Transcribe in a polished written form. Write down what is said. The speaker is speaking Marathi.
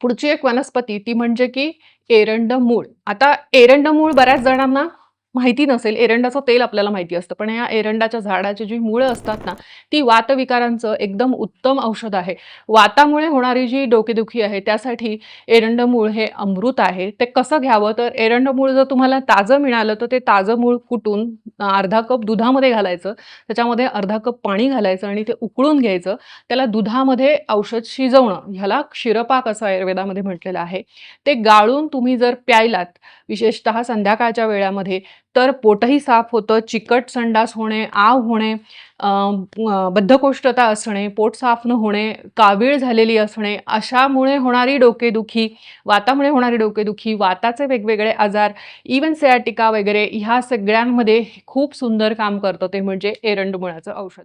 पुढची एक वनस्पती ती म्हणजे की एरंड मूळ. आता एरंड मूळ बऱ्याच जणांना माहिती नसेल. एरंडाचं तेल आपल्याला माहिती असतं. पण या एरंडाच्या झाडाची जी मुळं असतात ना, ती वातविकारांचं एकदम उत्तम औषध आहे. वातामुळे होणारी जी डोकेदुखी आहे त्यासाठी एरंड मूळ हे अमृत आहे. ते कसं घ्यावं तर एरंड मूळ जर तुम्हाला ताजं मिळालं तर ते ताजं मूळ कुटून अर्धा कप दुधामध्ये घालायचं. त्याच्यामध्ये अर्धा कप पाणी घालायचं आणि ते उकळून घ्यायचं. त्याला दुधामध्ये औषध शिजवणं, ह्याला क्षीरपाक असं आयुर्वेदामध्ये म्हटलेलं आहे. ते गाळून तुम्ही जर प्यायलात, विशेषतः संध्याकाळच्या वेळामध्ये, तर पोटही साफ होतं, चिकट संडास होणे, आव होणे, बद्धकोष्ठता असणे, पोट साफ न होणे, कावीळ झालेली असणे, अशामुळे होणारी डोकेदुखी, वातामुळे होणारी डोकेदुखी, वाताचे वेगवेगळे आजार, इव्हन सciatica वगैरे ह्या सगळ्यांमध्ये खूप सुंदर काम करतं ते म्हणजे एरंड मुळाचं औषध.